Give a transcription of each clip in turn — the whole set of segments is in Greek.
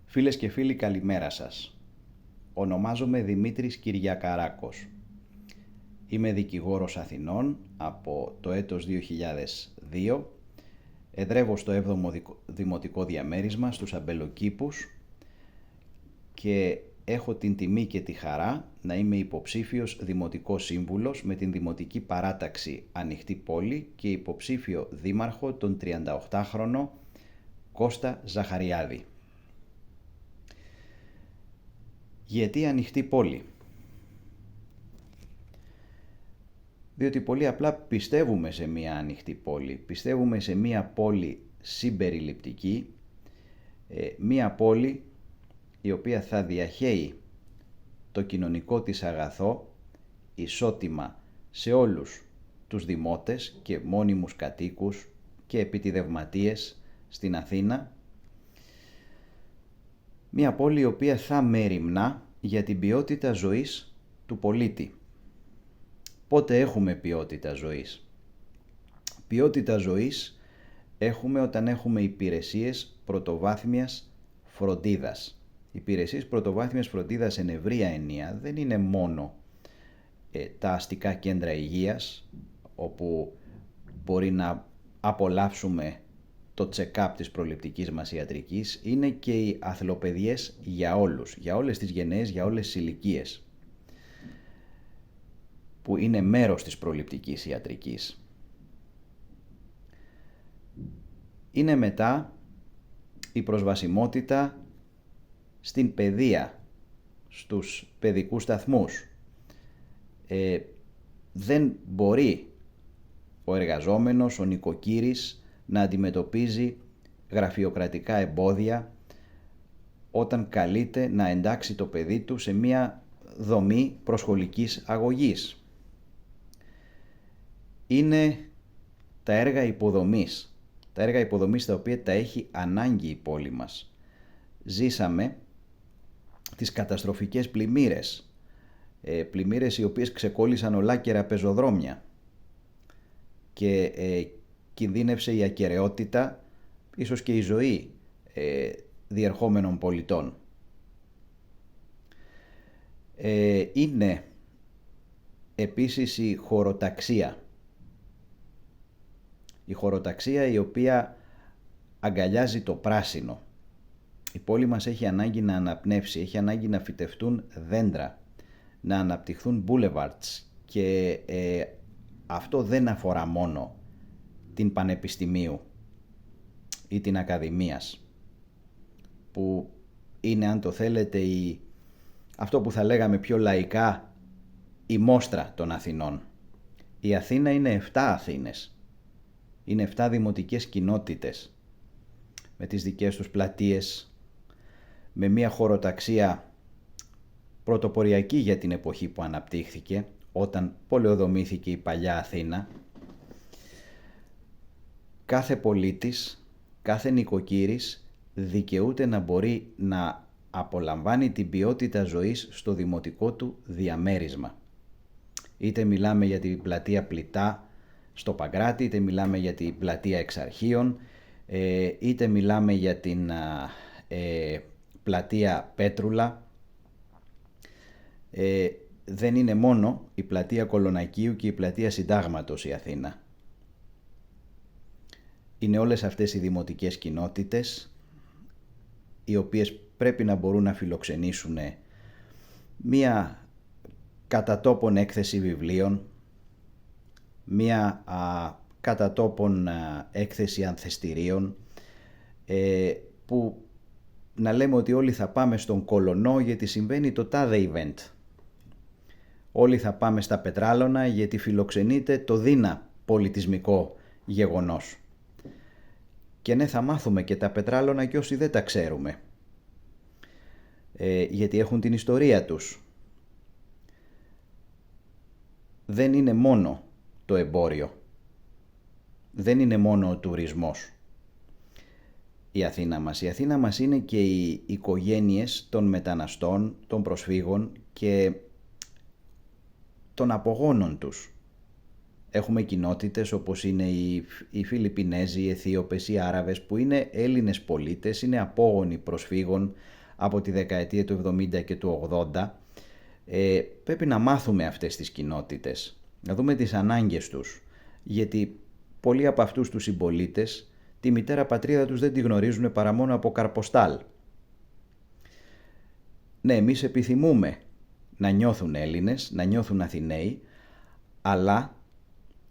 Φίλες και φίλοι, καλημέρα σας. Ονομάζομαι Δημήτρης Κυριακαράκος. Είμαι δικηγόρος Αθηνών από το έτος 2002. Εδρεύω στο 7ο Δημοτικό Διαμέρισμα στους Αμπελοκήπους και έχω την τιμή και τη χαρά να είμαι υποψήφιος Δημοτικός Σύμβουλος με την Δημοτική Παράταξη Ανοιχτή Πόλη και υποψήφιο δήμαρχο τον 38χρονο Κώστα Ζαχαριάδη. Γιατί ανοιχτή πόλη? Διότι πολύ απλά πιστεύουμε σε μια ανοιχτή πόλη. Πιστεύουμε σε μια πόλη συμπεριληπτική, μια πόλη η οποία θα διαχέει το κοινωνικό της αγαθό ισότιμα σε όλους τους δημότες και μόνιμους κατοίκους και επιτιδευματίες στην Αθήνα. Μια πόλη η οποία θα μεριμνά για την ποιότητα ζωής του πολίτη. Πότε έχουμε ποιότητα ζωής? Ποιότητα ζωής έχουμε όταν έχουμε υπηρεσίες πρωτοβάθμιας φροντίδας. Υπηρεσίες πρωτοβάθμιας φροντίδας εν ευρεία ενία δεν είναι μόνο τα αστικά κέντρα υγείας, όπου μπορεί να απολαύσουμε το check-up της προληπτικής μας ιατρικής, είναι και οι αθλοπαιδιές για όλους, για όλες τις γενναίες, για όλες τις ηλικίες, που είναι μέρος της προληπτικής ιατρικής. Είναι μετά η προσβασιμότητα στην παιδεία, στους παιδικούς σταθμούς. Δεν μπορεί ο εργαζόμενος, ο νοικοκύρης, να αντιμετωπίζει γραφειοκρατικά εμπόδια όταν καλείται να εντάξει το παιδί του σε μια δομή προσχολικής αγωγής. Είναι τα έργα υποδομής, τα οποία τα έχει ανάγκη η πόλη μας. Ζήσαμε τις καταστροφικές πλημμύρες, πλημμύρες οι οποίες ξεκόλλησαν ολάκερα πεζοδρόμια και κινδύνευσε η ακεραιότητα, ίσως και η ζωή διερχόμενων πολιτών. Είναι επίσης η χωροταξία. Η χωροταξία η οποία αγκαλιάζει το πράσινο. Η πόλη μας έχει ανάγκη να αναπνεύσει, έχει ανάγκη να φυτευτούν δέντρα, να αναπτυχθούν boulevards και αυτό δεν αφορά μόνο την πανεπιστημίου ή την ακαδημίας, που είναι, αν το θέλετε, αυτό που θα λέγαμε πιο λαϊκά η μόστρα των Αθηνών. Η Αθήνα είναι 7 Αθήνες, είναι 7 δημοτικές κοινότητες με τις δικές τους πλατείες, με μια χωροταξία πρωτοποριακή για την εποχή που αναπτύχθηκε, όταν πολεοδομήθηκε η παλιά Αθήνα. Κάθε πολίτης, κάθε νοικοκύρης δικαιούται να μπορεί να απολαμβάνει την ποιότητα ζωής στο δημοτικό του διαμέρισμα. Είτε μιλάμε για την πλατεία Πλητά στο Παγκράτη, είτε μιλάμε για την πλατεία Εξαρχείων, είτε μιλάμε για την πλατεία Πέτρουλα. Δεν είναι μόνο η πλατεία Κολονακίου και η πλατεία Συντάγματος η Αθήνα. Είναι όλες αυτές οι δημοτικές κοινότητες, οι οποίες πρέπει να μπορούν να φιλοξενήσουν μία κατά τόπον έκθεση βιβλίων, μία κατά τόπον έκθεση ανθεστηρίων, που να λέμε ότι όλοι θα πάμε στον Κολονό γιατί συμβαίνει το τάδε event. Όλοι θα πάμε στα Πετράλωνα γιατί φιλοξενείται το Δίνα πολιτισμικό γεγονός. Και ναι, θα μάθουμε και τα Πετράλωνα και όσοι δεν τα ξέρουμε, γιατί έχουν την ιστορία τους. Δεν είναι μόνο το εμπόριο, δεν είναι μόνο ο τουρισμός η Αθήνα μας. Η Αθήνα μας είναι και οι οικογένειες των μεταναστών, των προσφύγων και των απογόνων τους. Έχουμε κοινότητες όπως είναι οι Φιλιππινέζοι, οι Αιθίωπες, οι Άραβες, που είναι Έλληνες πολίτες, είναι απόγονοι προσφύγων από τη δεκαετία του 70 και του 80. Πρέπει να μάθουμε αυτές τις κοινότητες, να δούμε τις ανάγκες τους, γιατί πολλοί από αυτούς τους συμπολίτες τη μητέρα πατρίδα τους δεν τη γνωρίζουν παρά μόνο από καρποστάλ. Ναι, εμείς επιθυμούμε να νιώθουν Έλληνες, να νιώθουν Αθηναίοι, αλλά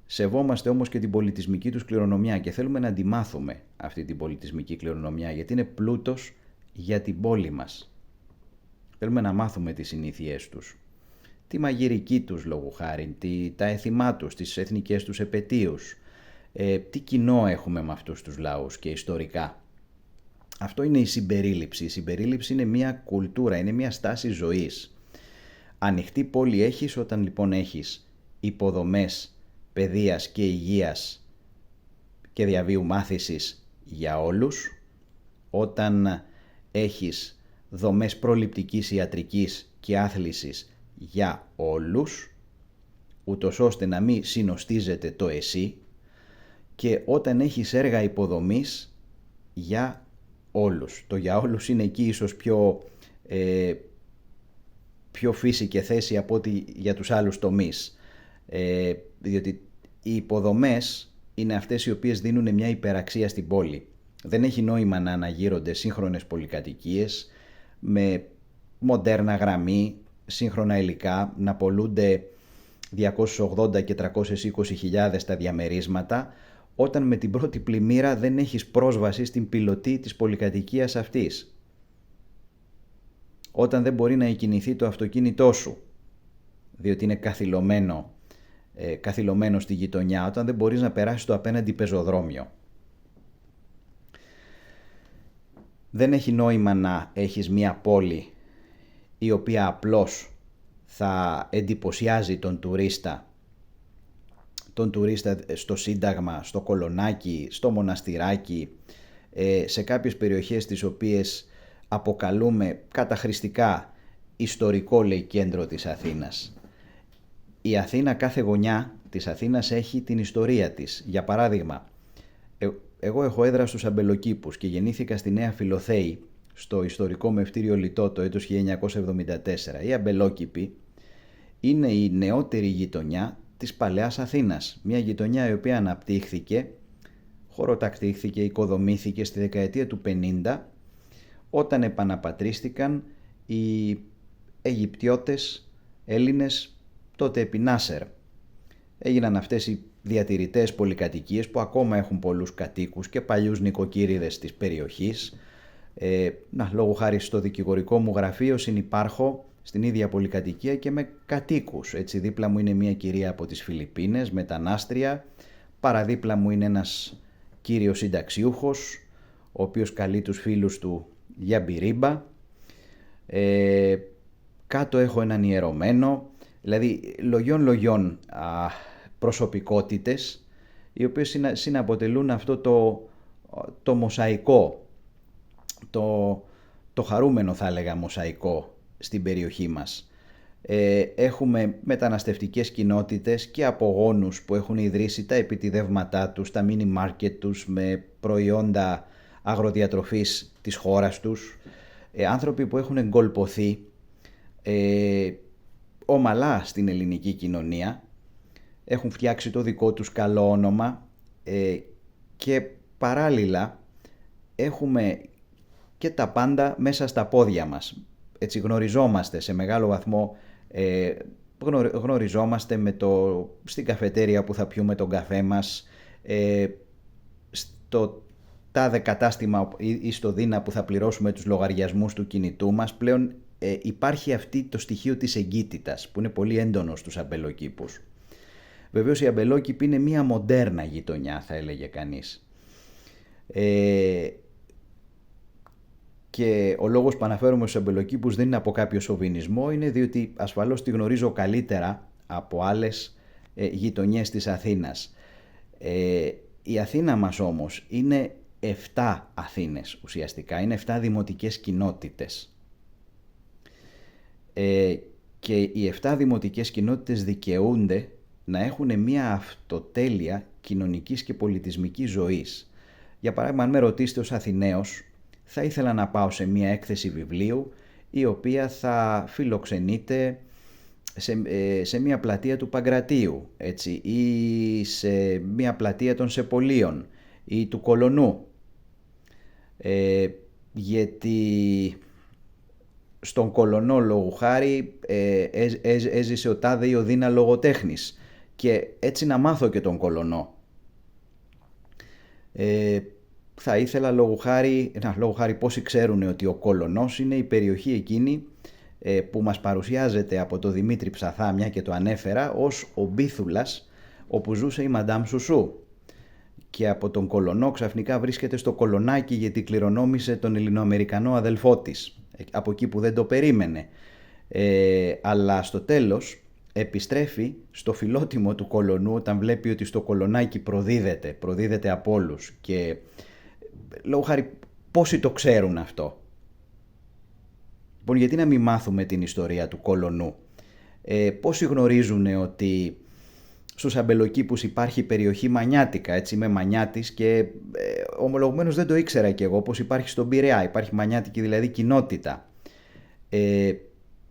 σεβόμαστε όμως και την πολιτισμική τους κληρονομιά και θέλουμε να τη μάθουμε αυτή την πολιτισμική κληρονομιά, γιατί είναι πλούτος για την πόλη μας. Θέλουμε να μάθουμε τις συνήθειές τους, τη μαγειρική τους λόγου χάριν, τα έθιμά τους, τις εθνικές τους επετείους, τι κοινό έχουμε με αυτούς τους λαούς και ιστορικά. Αυτό είναι η συμπερίληψη. Η συμπερίληψη είναι μια κουλτούρα, είναι μια στάση ζωής. Ανοιχτή πόλη έχεις όταν λοιπόν έχεις υποδομές παιδείας και υγείας και διαβίου μάθησης για όλους, όταν έχεις δομές προληπτικής ιατρικής και άθλησης για όλους, ούτως ώστε να μην συνοστίζεται το εσύ, και όταν έχεις έργα υποδομής για όλους. Το για όλους είναι εκεί ίσως πιο φύση και θέση από ό,τι για τους άλλους τομείς. Διότι οι υποδομές είναι αυτές οι οποίες δίνουν μια υπεραξία στην πόλη. Δεν έχει νόημα να αναγείρονται σύγχρονες πολυκατοικίες με μοντέρνα γραμμή, σύγχρονα υλικά, να πωλούνται 280 και 320.000 τα διαμερίσματα, όταν με την πρώτη πλημμύρα δεν έχεις πρόσβαση στην πιλωτή της πολυκατοικίας αυτής. Όταν δεν μπορεί να εκκινηθεί το αυτοκίνητό σου, διότι είναι καθυλωμένο στη γειτονιά, όταν δεν μπορείς να περάσεις το απέναντι πεζοδρόμιο. Δεν έχει νόημα να έχεις μια πόλη η οποία απλώς θα εντυπωσιάζει τον τουρίστα στο Σύνταγμα, στο Κολονάκι, στο Μοναστηράκι, σε κάποιες περιοχές τις οποίες αποκαλούμε καταχρηστικά ιστορικό, λέει, κέντρο της Αθήνας. Η Αθήνα, κάθε γωνιά της Αθήνας έχει την ιστορία της. Για παράδειγμα, εγώ έχω έδρα στους Αμπελοκήπους και γεννήθηκα στη Νέα Φιλοθέη, στο ιστορικό μευτήριο Λιτό, το έτος 1974. Οι Αμπελόκηποι είναι η νεότερη γειτονιά της παλαιάς Αθήνας. Μια γειτονιά η οποία αναπτύχθηκε, χωροτακτήθηκε, οικοδομήθηκε στη δεκαετία του 50, όταν επαναπατρίστηκαν οι Αιγυπτιώτες Έλληνες, τότε επί Νάσερ. Έγιναν αυτές οι διατηρητές πολυκατοικίες που ακόμα έχουν πολλούς κατοίκους και παλιούς νοικοκύριδες της περιοχής. Λόγω χάρη στο δικηγορικό μου γραφείο συνυπάρχω στην ίδια πολυκατοικία και με κατοίκους. Έτσι, δίπλα μου είναι μια κυρία από τις Φιλιππίνες, μετανάστρια, παραδίπλα μου είναι ένας κύριος συνταξιούχος, ο οποίος καλεί τους φίλους του για μπυρίμπα. Κάτω έχω έναν ιερωμένο, δηλαδή λογιών προσωπικότητες, οι οποίες συναποτελούν αυτό το μοσαϊκό, το χαρούμενο θα έλεγα μοσαϊκό στην περιοχή μας. Έχουμε μεταναστευτικές κοινότητες και απογόνους που έχουν ιδρύσει τα επιτιδεύματά τους, τα μίνι μάρκετ τους με προϊόντα αγροδιατροφής της χώρας τους, άνθρωποι που έχουν εγκολποθεί ομαλά στην ελληνική κοινωνία, έχουν φτιάξει το δικό τους καλό όνομα και παράλληλα έχουμε και τα πάντα μέσα στα πόδια μας. Έτσι γνωριζόμαστε σε μεγάλο βαθμό, γνωριζόμαστε στην καφετέρια που θα πιούμε τον καφέ μας, στο τάδε κατάστημα ή στο Δίνα που θα πληρώσουμε τους λογαριασμούς του κινητού μας. Πλέον υπάρχει αυτή το στοιχείο της εγκύτητας που είναι πολύ έντονο στους Αμπελοκήπους. Βεβαίως η Αμπελόκηπη είναι μια μοντέρνα γειτονιά, θα έλεγε κανείς. Και ο λόγος που αναφέρομαι στους Αμπελοκήπους δεν είναι από κάποιο σοβινισμό, είναι διότι ασφαλώς τη γνωρίζω καλύτερα από άλλες γειτονιές της Αθήνας. Η Αθήνα μας όμως είναι 7 Αθήνες ουσιαστικά, είναι 7 δημοτικές κοινότητες. Και οι 7 δημοτικές κοινότητες δικαιούνται να έχουν μια αυτοτέλεια κοινωνικής και πολιτισμικής ζωής. Για παράδειγμα, αν με ρωτήσετε ως Αθηναίος, θα ήθελα να πάω σε μια έκθεση βιβλίου η οποία θα φιλοξενείται σε μια πλατεία του Παγκρατίου, έτσι, ή σε μια πλατεία των Σεπολίων ή του Κολονού. Γιατί στον Κολονό, λόγου χάρη, έζησε ο τάδε ή ο δίνα λογοτέχνης και έτσι να μάθω και τον Κολονό. Θα ήθελα λόγου χάρη πόσοι ξέρουν ότι ο Κολονός είναι η περιοχή εκείνη που μας παρουσιάζεται από το Δημήτρη Ψαθάμια και το ανέφερα ως ο Μπίθουλας όπου ζούσε η Μαντάμ Σουσού, και από τον Κολονό ξαφνικά βρίσκεται στο Κολονάκι γιατί κληρονόμησε τον Ελληνοαμερικανό αδελφό της, από εκεί που δεν το περίμενε, αλλά στο τέλος επιστρέφει στο φιλότιμο του Κολονού όταν βλέπει ότι στο Κολονάκι προδίδεται από όλους. Και λόγω χάρη πόσοι το ξέρουν αυτό. Λοιπόν, γιατί να μην μάθουμε την ιστορία του Κολονού? Πόσοι γνωρίζουν ότι στους αμπελοκήπους υπάρχει περιοχή Μανιάτικα, έτσι, είμαι Μανιάτης και ομολογουμένως δεν το ήξερα κι εγώ, πως υπάρχει στον Πειραιά, υπάρχει Μανιάτικη δηλαδή κοινότητα.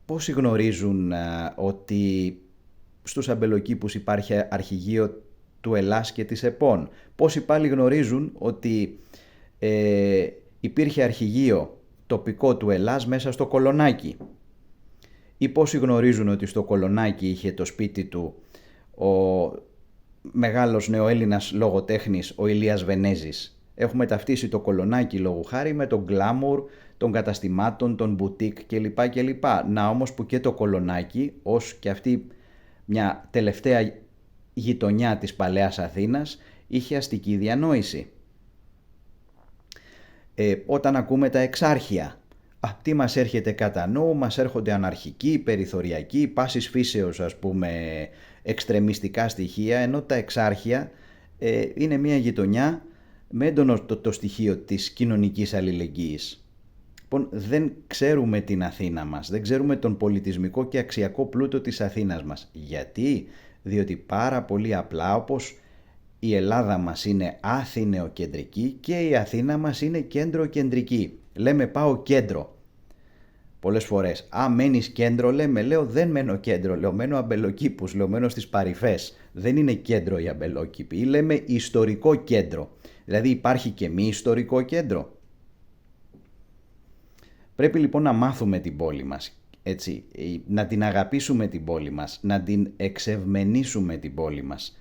Πόσοι γνωρίζουν ότι στους αμπελοκήπους υπάρχει αρχηγείο του Ελλάς και της ΕΠΟΝ? Πόσοι πάλι γνωρίζουν ότι υπήρχε αρχηγείο τοπικό του Ελλάς μέσα στο Κολονάκι? Ή πόσοι γνωρίζουν ότι στο Κολονάκι είχε το σπίτι του ο μεγάλος νεοέλληνας λογοτέχνης ο Ηλίας Βενέζης? Έχουμε ταυτίσει το Κολονάκι λόγου χάρη με τον γκλάμουρ των καταστημάτων, των μπουτίκ κλπ. Να όμως που και το Κολονάκι, ως και αυτή μια τελευταία γειτονιά της παλαιάς Αθήνας, είχε αστική διανόηση. Όταν ακούμε τα εξάρχεια, τι μας έρχεται κατά νου? Μας έρχονται αναρχικοί, περιθωριακοί, πάσης φύσεως ας πούμε εξτρεμιστικά στοιχεία, ενώ τα εξάρχεια είναι μια γειτονιά με έντονο το στοιχείο της κοινωνικής αλληλεγγύης. Λοιπόν, δεν ξέρουμε την Αθήνα μας, δεν ξέρουμε τον πολιτισμικό και αξιακό πλούτο της Αθήνας μας. Γιατί? Διότι πάρα πολύ απλά, όπως η Ελλάδα μας είναι αθηνεοκεντρική και η Αθήνα μας είναι κέντρο-κεντρική. Λέμε πάω κέντρο. Πολλές φορές, μένεις κέντρο, λέω δεν μένω κέντρο, λέω μένω αμπελοκήπους, λέω μένω στις παρυφές. Δεν είναι κέντρο οι αμπελόκηποι, ή λέμε ιστορικό κέντρο. Δηλαδή υπάρχει και μη ιστορικό κέντρο. Πρέπει λοιπόν να μάθουμε την πόλη μας, έτσι, να την αγαπήσουμε την πόλη μας, να την εξευμενήσουμε την πόλη μας.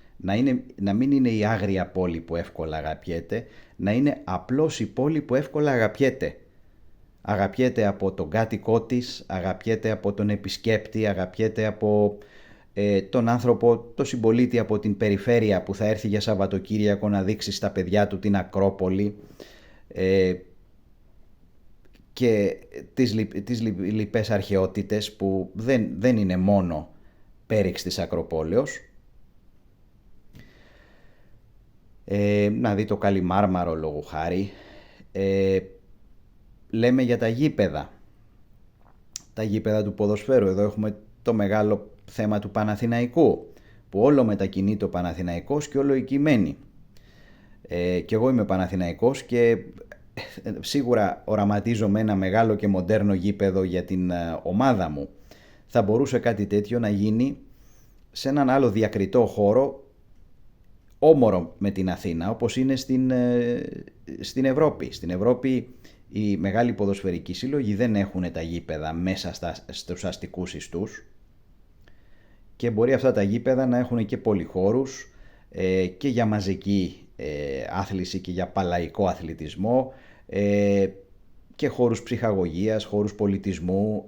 Να μην είναι η άγρια πόλη που εύκολα αγαπιέται, να είναι απλώς η πόλη που εύκολα αγαπιέται. Αγαπιέται από τον κάτοικό της, αγαπιέται από τον επισκέπτη, αγαπιέται από τον άνθρωπο, τον συμπολίτη από την περιφέρεια που θα έρθει για Σαββατοκύριακο να δείξει στα παιδιά του την Ακρόπολη και τις λοιπές αρχαιότητες που δεν είναι μόνο πέριξ της Ακροπόλεως. Να δει το Καλιμάρμαρο λόγου χάρη. Λέμε για τα γήπεδα. Τα γήπεδα του ποδοσφαίρου. Εδώ έχουμε το μεγάλο θέμα του Παναθηναϊκού, που όλο μετακινείται ο Παναθηναϊκός και όλο εκεί μένει. Και εγώ είμαι Παναθηναϊκός και σίγουρα οραματίζομαι ένα μεγάλο και μοντέρνο γήπεδο για την ομάδα μου. Θα μπορούσε κάτι τέτοιο να γίνει σε έναν άλλο διακριτό χώρο όμορο με την Αθήνα, όπως είναι στην Ευρώπη. Στην Ευρώπη οι μεγάλοι ποδοσφαιρικοί σύλλογοι δεν έχουν τα γήπεδα μέσα στους αστικούς ιστούς και μπορεί αυτά τα γήπεδα να έχουν και πολυχώρους και για μαζική άθληση και για παλαϊκό αθλητισμό και χώρους ψυχαγωγίας, χώρους πολιτισμού,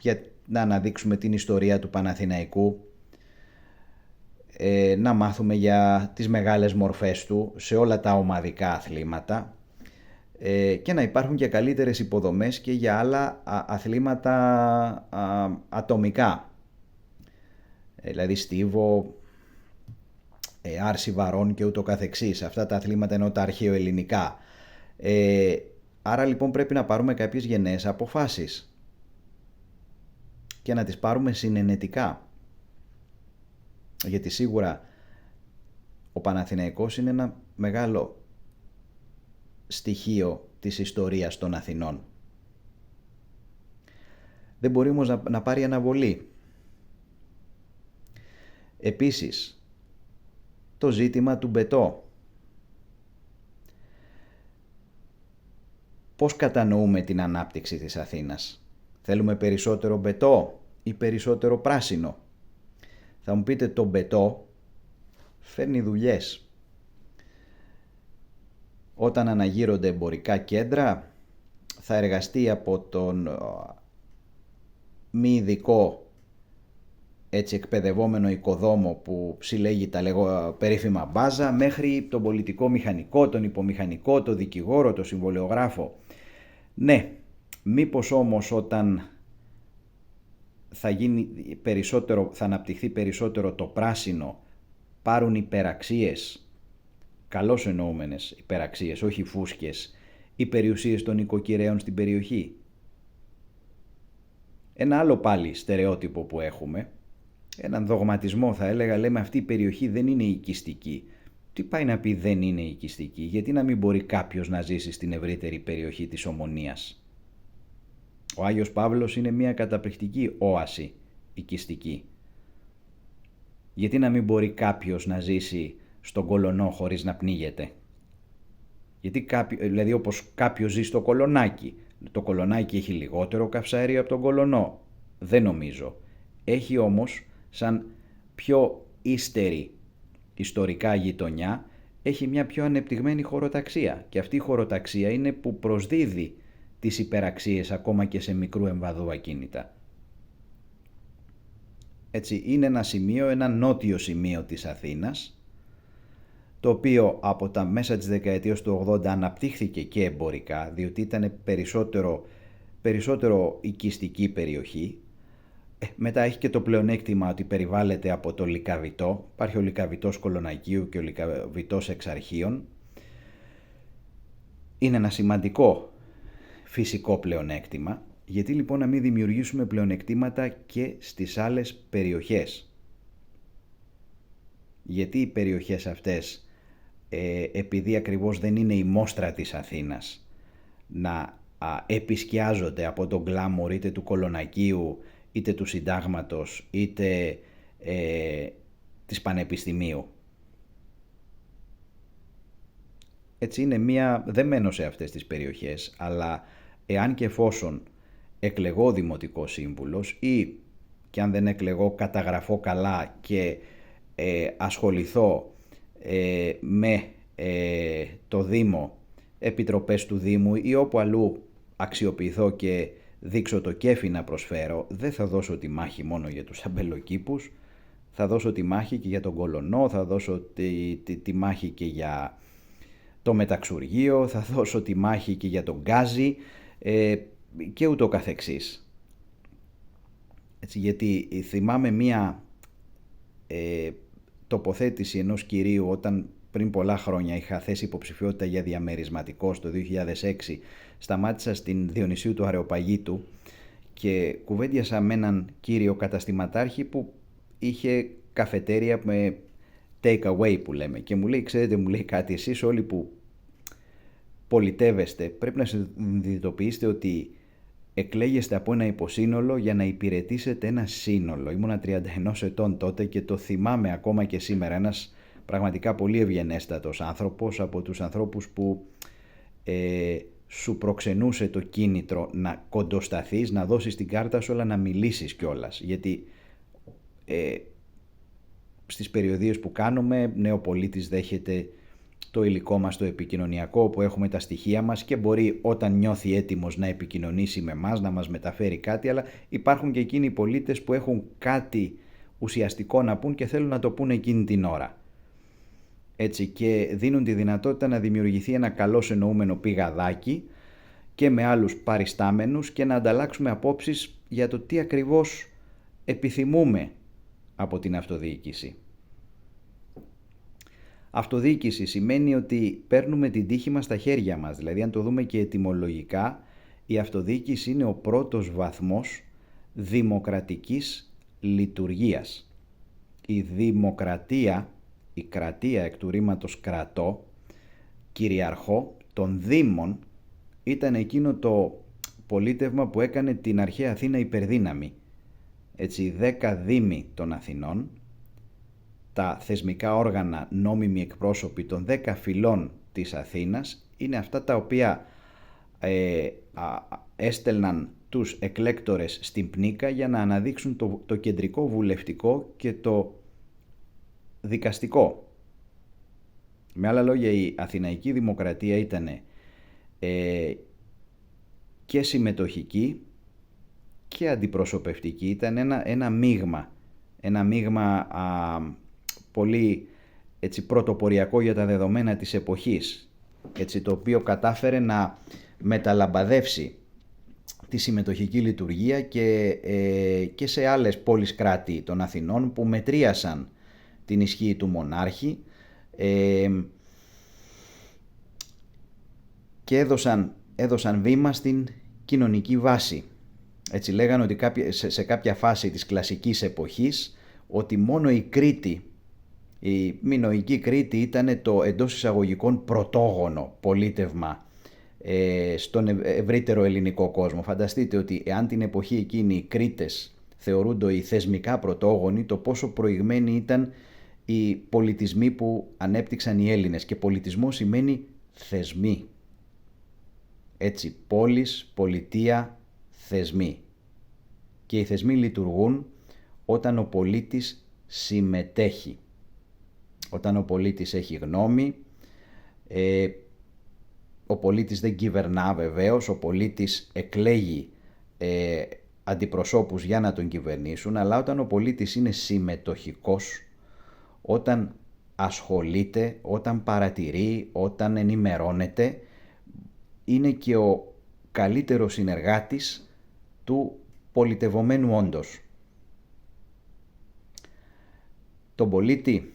για να αναδείξουμε την ιστορία του Παναθηναϊκού, να μάθουμε για τις μεγάλες μορφές του σε όλα τα ομαδικά αθλήματα και να υπάρχουν και καλύτερες υποδομές και για άλλα αθλήματα ατομικά, δηλαδή στίβο, άρση βαρών και ούτω καθεξής. Αυτά τα αθλήματα ενώ τα αρχαιοελληνικά. Άρα λοιπόν πρέπει να πάρουμε κάποιες γενναίες αποφάσεις και να τις πάρουμε συνενετικά. Γιατί σίγουρα ο Παναθηναϊκός είναι ένα μεγάλο στοιχείο της ιστορίας των Αθηνών. Δεν μπορεί όμως να πάρει αναβολή. Επίσης, το ζήτημα του Μπετό. Πώς κατανοούμε την ανάπτυξη της Αθήνας? Θέλουμε περισσότερο Μπετό ή περισσότερο πράσινο? Θα μου πείτε, το Μπετό φέρνει δουλειές. Όταν αναγείρονται εμπορικά κέντρα, θα εργαστεί από τον μη ειδικό, έτσι εκπαιδευόμενο οικοδόμο που συλλέγει τα περίφημα μπάζα, μέχρι τον πολιτικό μηχανικό, τον υπομηχανικό, τον δικηγόρο, τον συμβολιογράφο. Ναι, μήπως όμως όταν θα αναπτυχθεί περισσότερο το πράσινο, πάρουν υπεραξίες, καλώς εννοούμενες υπεραξίες, όχι φούσκες, οι περιουσίες των οικοκυρέων στην περιοχή? Ένα άλλο πάλι στερεότυπο που έχουμε, έναν δογματισμό θα έλεγα, λέμε αυτή η περιοχή δεν είναι οικιστική. Τι πάει να πει δεν είναι οικιστική? Γιατί να μην μπορεί κάποιος να ζήσει στην ευρύτερη περιοχή της Ομονίας? Ο Άγιος Παύλος είναι μια καταπληκτική όαση οικιστική. Γιατί να μην μπορεί κάποιος να ζήσει στον Κολονό χωρίς να πνίγεται? Γιατί δηλαδή όπως κάποιος ζει στο Κολονάκι. Το Κολονάκι έχει λιγότερο καυσαέριο από τον Κολονό? Δεν νομίζω. Έχει όμως, σαν πιο ύστερη ιστορικά γειτονιά, έχει μια πιο ανεπτυγμένη χωροταξία. Και αυτή η χωροταξία είναι που προσδίδει τις υπεραξίες ακόμα και σε μικρού εμβαδού ακίνητα. Έτσι, είναι ένα σημείο, ένα νότιο σημείο της Αθήνας, το οποίο από τα μέσα της δεκαετίας του 80 αναπτύχθηκε και εμπορικά, διότι ήταν περισσότερο οικιστική περιοχή. Μετά έχει και το πλεονέκτημα ότι περιβάλλεται από το Λυκαβητό. Υπάρχει ο Λυκαβητός Κολονακίου και ο Λυκαβητός Εξαρχείων. Είναι ένα σημαντικό φυσικό πλεονέκτημα. Γιατί λοιπόν να μην δημιουργήσουμε πλεονεκτήματα και στις άλλες περιοχές? Γιατί οι περιοχές αυτές, επειδή ακριβώς δεν είναι η μόστρα της Αθήνας, να επισκιάζονται από τον γκλάμορ είτε του Κολονακίου, είτε του Συντάγματος, είτε της Πανεπιστημίου? Έτσι δεν μένω σε αυτές τις περιοχές, αλλά εάν και εφόσον εκλεγώ δημοτικός σύμβουλος ή και αν δεν εκλεγώ καταγραφώ καλά και ασχοληθώ με το Δήμο, επιτροπές του Δήμου ή όπου αλλού αξιοποιηθώ και δείξω το κέφι να προσφέρω, δεν θα δώσω τη μάχη μόνο για τους αμπελοκήπους, θα δώσω τη μάχη και για τον Κολονό, θα δώσω τη μάχη και για το μεταξουργείο, θα δώσω τη μάχη και για τον Γκάζι και ούτω καθεξής. Έτσι, γιατί θυμάμαι μία τοποθέτηση ενός κυρίου όταν πριν πολλά χρόνια είχα θέσει υποψηφιότητα για διαμερισματικό το 2006. Σταμάτησα στην Διονυσίου του Αρεοπαγίτου και κουβέντιασα με έναν κύριο καταστηματάρχη που είχε καφετέρια με take away που λέμε και μου λέει, ξέρετε, μου λέει κάτι, εσείς όλοι που πολιτεύεστε πρέπει να συνειδητοποιήσετε ότι εκλέγεστε από ένα υποσύνολο για να υπηρετήσετε ένα σύνολο. Ήμουνα 31 ετών τότε και το θυμάμαι ακόμα και σήμερα. Ένας πραγματικά πολύ ευγενέστατος άνθρωπος, από τους ανθρώπους που σου προξενούσε το κίνητρο να κοντοσταθείς, να δώσεις την κάρτα σου, αλλά να μιλήσεις κιόλας. Γιατί στις περιοδίες που κάνουμε, νεοπολίτης δέχεται το υλικό μας το επικοινωνιακό, όπου έχουμε τα στοιχεία μας και μπορεί όταν νιώθει έτοιμος να επικοινωνήσει με εμάς, να μας μεταφέρει κάτι, αλλά υπάρχουν και εκείνοι οι πολίτες που έχουν κάτι ουσιαστικό να πούν και θέλουν να το πούν εκείνη την ώρα. Έτσι, και δίνουν τη δυνατότητα να δημιουργηθεί ένα καλώς εννοούμενο πηγαδάκι και με άλλους παριστάμενους και να ανταλλάξουμε απόψεις για το τι ακριβώς επιθυμούμε από την αυτοδιοίκηση. Αυτοδιοίκηση σημαίνει ότι παίρνουμε την τύχη μας στα χέρια μας, δηλαδή αν το δούμε και ετυμολογικά, η αυτοδιοίκηση είναι ο πρώτος βαθμός δημοκρατικής λειτουργίας. η δημοκρατία, η κρατεία εκ του ρήματος κρατώ, κυριαρχώ των δήμων, ήταν εκείνο το πολίτευμα που έκανε την αρχαία Αθήνα υπερδύναμη. Έτσι, οι 10 δήμοι των Αθηνών, τα θεσμικά όργανα νόμιμοι εκπρόσωποι των 10 φυλών της Αθήνας, είναι αυτά τα οποία έστελναν τους εκλέκτορες στην Πνίκα για να αναδείξουν το κεντρικό βουλευτικό και το δικαστικό. Με άλλα λόγια, η Αθηναϊκή Δημοκρατία ήταν και συμμετοχική και αντιπροσωπευτική. Ήταν ένα μείγμα πολύ έτσι, πρωτοποριακό για τα δεδομένα της εποχής, έτσι, το οποίο κατάφερε να μεταλαμπαδεύσει τη συμμετοχική λειτουργία και σε άλλες πόλεις κράτη των Αθηνών που μετρίασαν την ισχύ του μονάρχη και έδωσαν βήμα στην κοινωνική βάση. Έτσι λέγανε ότι σε κάποια φάση της κλασικής εποχής ότι μόνο η Κρήτη, η μινωική Κρήτη ήταν το εντός εισαγωγικών πρωτόγονο πολίτευμα στον ευρύτερο ελληνικό κόσμο. Φανταστείτε ότι εάν την εποχή εκείνη οι Κρήτες θεωρούνται οι θεσμικά πρωτόγονοι, το πόσο προηγμένοι ήταν οι πολιτισμοί που ανέπτυξαν οι Έλληνες. Και πολιτισμό σημαίνει θεσμοί. Έτσι, πόλης, πολιτεία, θεσμοί. Και οι θεσμοί λειτουργούν όταν ο πολίτης συμμετέχει. Όταν ο πολίτης έχει γνώμη, ο πολίτης δεν κυβερνά βεβαίως, ο πολίτης εκλέγει αντιπροσώπους για να τον κυβερνήσουν, αλλά όταν ο πολίτης είναι συμμετοχικός, όταν ασχολείται, όταν παρατηρεί, όταν ενημερώνεται, είναι και ο καλύτερος συνεργάτης του πολιτευομένου όντως. Τον πολίτη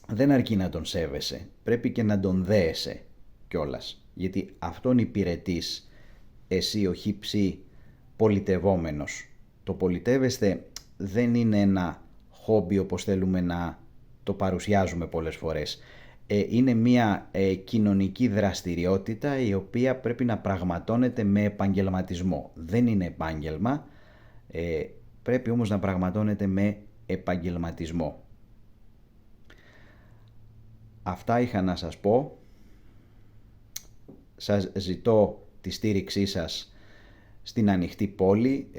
δεν αρκεί να τον σέβεσαι, πρέπει και να τον δέεσαι κιόλας, γιατί αυτόν υπηρετείς εσύ ο χύψη πολιτευόμενος. Το πολιτεύεστε δεν είναι ένα χόμπι όπως θέλουμε να το παρουσιάζουμε πολλές φορές. Είναι μια κοινωνική δραστηριότητα η οποία πρέπει να πραγματώνεται με επαγγελματισμό. Δεν είναι επάγγελμα, πρέπει όμως να πραγματώνεται με επαγγελματισμό. Αυτά είχα να σας πω. Σας ζητώ τη στήριξή σας στην Ανοιχτή Πόλη.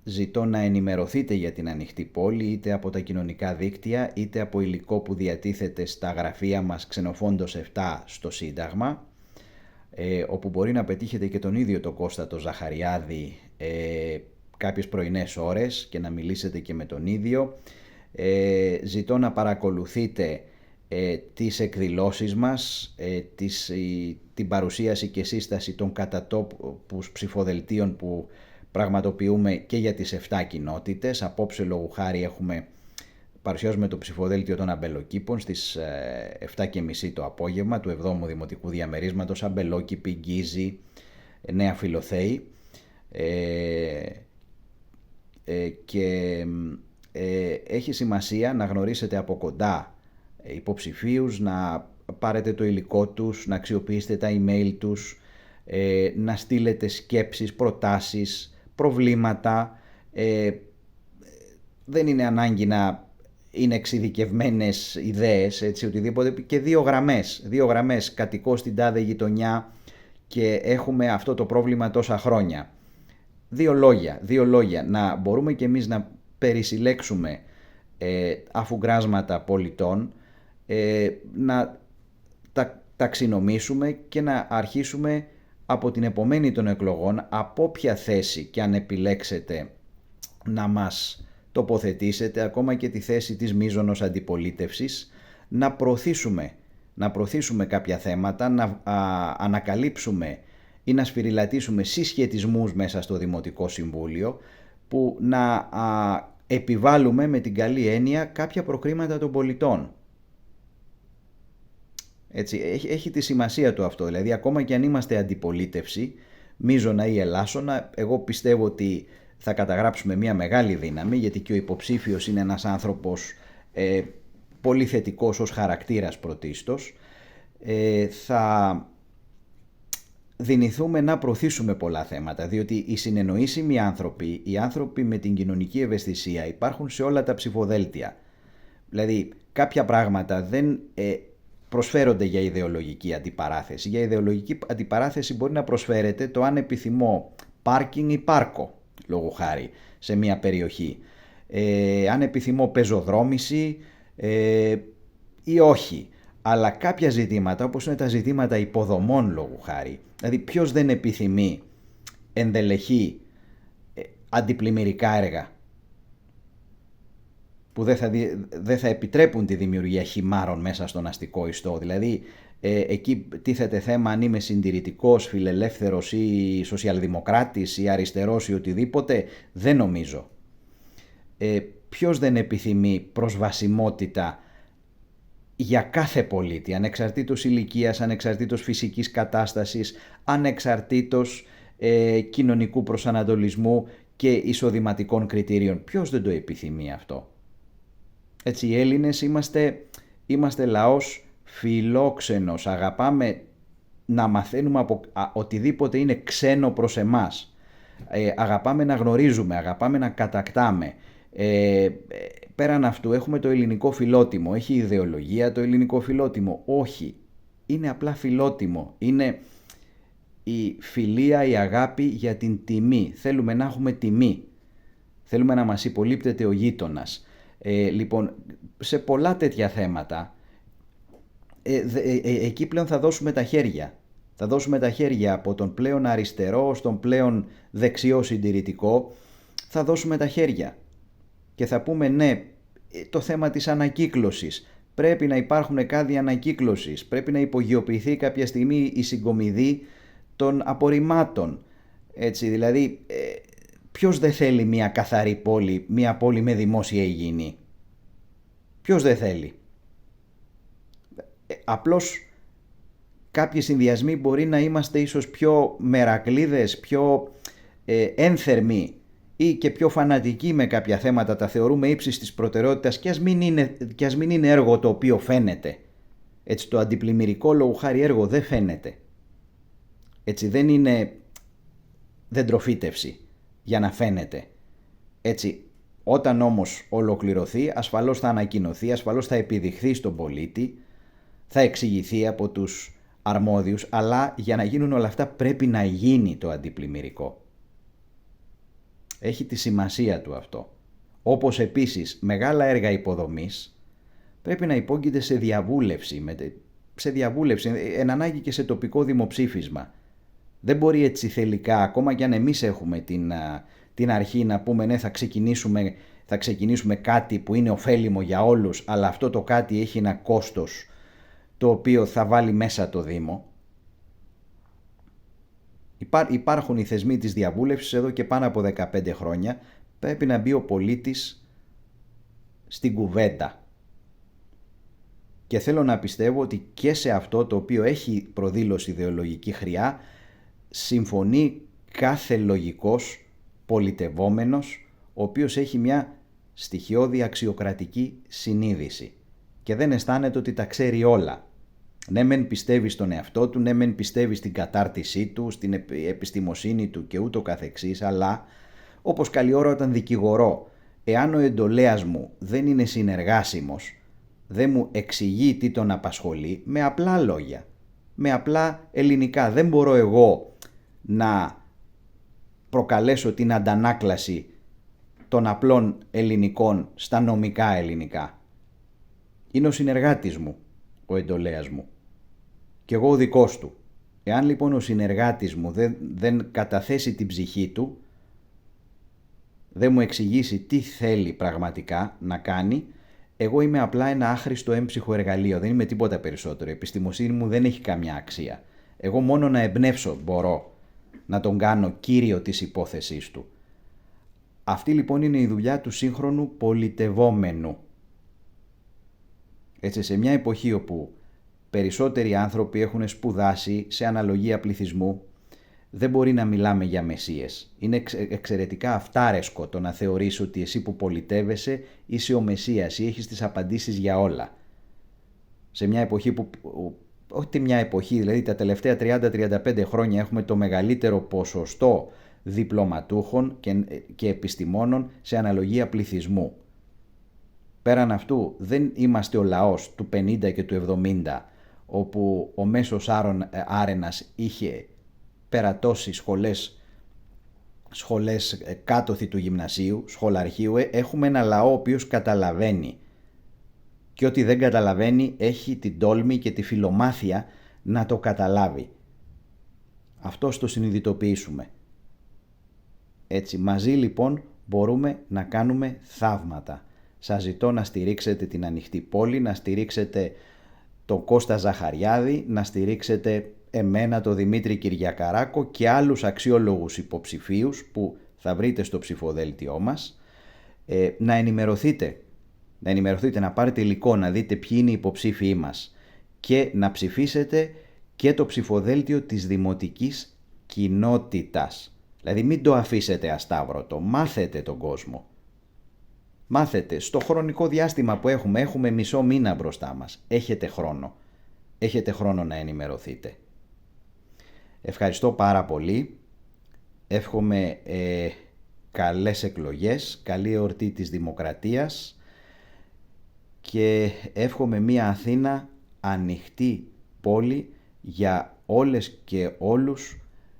Ζητώ να ενημερωθείτε για την Ανοιχτή Πόλη, είτε από τα κοινωνικά δίκτυα, είτε από υλικό που διατίθεται στα γραφεία μας Ξενοφόντος 7 στο Σύνταγμα, όπου μπορεί να πετύχετε και τον ίδιο τον Κώστα το Ζαχαριάδη κάποιες πρωινές ώρες και να μιλήσετε και με τον ίδιο. Ζητώ να παρακολουθείτε τις εκδηλώσεις μας, την παρουσίαση και σύσταση των κατατόπους ψηφοδελτίων που πραγματοποιούμε και για τις 7 κοινότητες. Απόψε λόγου χάρη παρουσιάζουμε το ψηφοδέλτιο των Αμπελοκήπων στις 7:30 το απόγευμα του 7ου Δημοτικού Διαμερίσματος, Αμπελόκηπη, Γκίζη, Νέα Φιλοθέη, και έχει σημασία να γνωρίσετε από κοντά υποψηφίους, να πάρετε το υλικό τους, να αξιοποιήσετε τα email τους, να στείλετε σκέψεις, προτάσεις, προβλήματα. Δεν είναι ανάγκη να είναι εξειδικευμένες ιδέες, έτσι, οτιδήποτε, και 2 γραμμές κατοικώ στην τάδε γειτονιά και έχουμε αυτό το πρόβλημα τόσα χρόνια. 2 λόγια, να μπορούμε και εμείς να περισυλλέξουμε αφουγκράσματα πολιτών, να τα ταξινομήσουμε και να αρχίσουμε από την επομένη των εκλογών, από όποια θέση και αν επιλέξετε να μας τοποθετήσετε, ακόμα και τη θέση της μείζωνος αντιπολίτευσης, να προωθήσουμε κάποια θέματα, να ανακαλύψουμε ή να σφυριλατήσουμε συσχετισμούς μέσα στο Δημοτικό Συμβούλιο, που να επιβάλλουμε με την καλή έννοια κάποια προκρίματα των πολιτών. Έτσι, έχει τη σημασία του αυτό, δηλαδή ακόμα και αν είμαστε αντιπολίτευση, μείζωνα ή ελάσσονα, εγώ πιστεύω ότι θα καταγράψουμε μια μεγάλη δύναμη, γιατί και ο υποψήφιος είναι ένας άνθρωπος πολύ θετικός ως χαρακτήρας πρωτίστως. Θα δυνηθούμε να προωθήσουμε πολλά θέματα, διότι οι συνεννοήσιμοι άνθρωποι, οι άνθρωποι με την κοινωνική ευαισθησία υπάρχουν σε όλα τα ψηφοδέλτια. Δηλαδή κάποια πράγματα δεν προσφέρονται για ιδεολογική αντιπαράθεση. Για ιδεολογική αντιπαράθεση μπορεί να προσφέρεται το αν επιθυμώ πάρκινγκ ή πάρκο, λόγω χάρη, σε μια περιοχή. Αν επιθυμώ πεζοδρόμηση ή όχι. Αλλά κάποια ζητήματα, όπως είναι τα ζητήματα υποδομών, λόγου χάρη, δηλαδή ποιος δεν επιθυμεί ενδελεχή αντιπλημμυρικά έργα που δεν θα επιτρέπουν τη δημιουργία χυμάρων μέσα στον αστικό ιστό. Δηλαδή εκεί τίθεται θέμα αν είμαι συντηρητικός, φιλελεύθερος ή σοσιαλδημοκράτης ή αριστερός ή οτιδήποτε, δεν νομίζω. Ποιος δεν επιθυμεί προσβασιμότητα για κάθε πολίτη, ανεξαρτήτως ηλικίας, ανεξαρτήτως φυσικής κατάστασης, ανεξαρτήτως κοινωνικού προσανατολισμού και εισοδηματικών κριτήριων. Ποιος δεν το επιθυμεί αυτό? Έτσι, οι Έλληνες είμαστε λαός φιλόξενος, αγαπάμε να μαθαίνουμε από οτιδήποτε είναι ξένο προς εμάς. Αγαπάμε να γνωρίζουμε, αγαπάμε να κατακτάμε. Πέραν αυτού έχουμε το ελληνικό φιλότιμο. Έχει ιδεολογία το ελληνικό φιλότιμο? Όχι. Είναι απλά φιλότιμο. Είναι η φιλία, η αγάπη για την τιμή. Θέλουμε να έχουμε τιμή. Θέλουμε να μας υπολείπτεται ο γείτονας. Λοιπόν, σε πολλά τέτοια θέματα, εκεί πλέον θα δώσουμε τα χέρια. Θα δώσουμε τα χέρια από τον πλέον αριστερό στον πλέον δεξιό συντηρητικό. Θα δώσουμε τα χέρια. Και θα πούμε ναι, το θέμα της ανακύκλωσης. Πρέπει να υπάρχουν κάδοι ανακύκλωσης. Πρέπει να υπογειοποιηθεί κάποια στιγμή η συγκομιδή των απορριμμάτων. Έτσι, δηλαδή, ποιος δεν θέλει μια καθαρή πόλη, μια πόλη με δημόσια υγιεινή? Ποιος δεν θέλει? Απλώς κάποιοι συνδυασμοί μπορεί να είμαστε ίσως πιο μερακλείδες, πιο ένθερμοι ή και πιο φανατικοί με κάποια θέματα, τα θεωρούμε ύψης της προτεραιότητας και ας μην είναι έργο το οποίο φαίνεται. Έτσι, το αντιπλημμυρικό λόγου χάρη έργο δεν φαίνεται. Έτσι, δεν είναι δεντροφύτευση για να φαίνεται. Έτσι, όταν όμως ολοκληρωθεί, ασφαλώς θα ανακοινωθεί, ασφαλώς θα επιδειχθεί στον πολίτη, θα εξηγηθεί από τους αρμόδιους, αλλά για να γίνουν όλα αυτά πρέπει να γίνει το αντιπλημμυρικό. Έχει τη σημασία του αυτό. Όπως επίσης μεγάλα έργα υποδομής πρέπει να υπόκειται σε διαβούλευση, εν ανάγκη και σε τοπικό δημοψήφισμα. Δεν μπορεί έτσι θελικά, ακόμα κι αν εμείς έχουμε την αρχή να πούμε ναι, θα ξεκινήσουμε κάτι που είναι ωφέλιμο για όλους, αλλά αυτό το κάτι έχει ένα κόστος το οποίο θα βάλει μέσα το Δήμο. Υπάρχουν οι θεσμοί της διαβούλευσης εδώ και πάνω από 15 χρόνια. Πρέπει να μπει ο πολίτης στην κουβέντα. Και θέλω να πιστεύω ότι και σε αυτό το οποίο έχει προδήλωση ιδεολογική χρειά συμφωνεί κάθε λογικός πολιτευόμενος, ο οποίος έχει μια στοιχειώδη αξιοκρατική συνείδηση και δεν αισθάνεται ότι τα ξέρει όλα. Ναι μεν πιστεύει στον εαυτό του, ναι μεν πιστεύει στην κατάρτισή του, στην επιστημοσύνη του και ούτω καθεξής, αλλά όπως καλή ώρα όταν δικηγορώ, εάν ο εντολέας μου δεν είναι συνεργάσιμος, δεν μου εξηγεί τι τον απασχολεί, με απλά λόγια, με απλά ελληνικά, δεν μπορώ εγώ να προκαλέσω την αντανάκλαση των απλών ελληνικών στα νομικά ελληνικά. Είναι ο συνεργάτης μου, ο εντολέας μου, και εγώ ο δικός του. Εάν λοιπόν ο συνεργάτης μου δεν καταθέσει την ψυχή του, δεν μου εξηγήσει τι θέλει πραγματικά να κάνει, εγώ είμαι απλά ένα άχρηστο έμψυχο εργαλείο, δεν είμαι τίποτα περισσότερο. Η επιστημοσύνη μου δεν έχει καμιά αξία. Εγώ μόνο να εμπνεύσω μπορώ να τον κάνω κύριο της υπόθεσής του. Αυτή λοιπόν είναι η δουλειά του σύγχρονου πολιτευόμενου. Έτσι, σε μια εποχή όπου περισσότεροι άνθρωποι έχουν σπουδάσει σε αναλογία πληθυσμού, δεν μπορεί να μιλάμε για μεσσίες. Είναι εξαιρετικά αυτάρεσκο το να θεωρείς ότι εσύ που πολιτεύεσαι είσαι ο Μεσσίας ή έχεις τις απαντήσεις για όλα. Σε μια εποχή που, όχι μια εποχή, δηλαδή τα τελευταία 30-35 χρόνια έχουμε το μεγαλύτερο ποσοστό διπλωματούχων και επιστημόνων σε αναλογία πληθυσμού. Πέραν αυτού δεν είμαστε ο λαός του 50 και του 70, όπου ο μέσος άρενας είχε περατώσει σχολές κάτωθι του γυμνασίου, σχολαρχείου. Έχουμε ένα λαό ο οποίος καταλαβαίνει, και ό,τι δεν καταλαβαίνει έχει την τόλμη και τη φιλομάθεια να το καταλάβει. Αυτό το συνειδητοποιήσουμε. Έτσι, μαζί λοιπόν μπορούμε να κάνουμε θαύματα. Σας ζητώ να στηρίξετε την Ανοιχτή Πόλη, να στηρίξετε τον Κώστα Ζαχαριάδη, να στηρίξετε εμένα, τον Δημήτρη Κυριακαράκο και άλλους αξιόλογους υποψηφίους που θα βρείτε στο ψηφοδέλτιό μας. Να ενημερωθείτε, να πάρετε υλικό, να δείτε ποιοι είναι οι υποψήφιοι μας και να ψηφίσετε και το ψηφοδέλτιο της Δημοτικής Κοινότητας. Δηλαδή μην το αφήσετε ασταύρωτο, μάθετε τον κόσμο. Μάθετε, στο χρονικό διάστημα που έχουμε μισό μήνα μπροστά μας. Έχετε χρόνο να ενημερωθείτε. Ευχαριστώ πάρα πολύ. Εύχομαι καλές εκλογές, καλή εορτή της Δημοκρατίας και εύχομαι μια Αθήνα ανοιχτή πόλη για όλες και όλους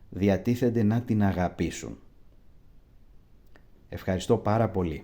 διατίθενται να την αγαπήσουν. Ευχαριστώ πάρα πολύ.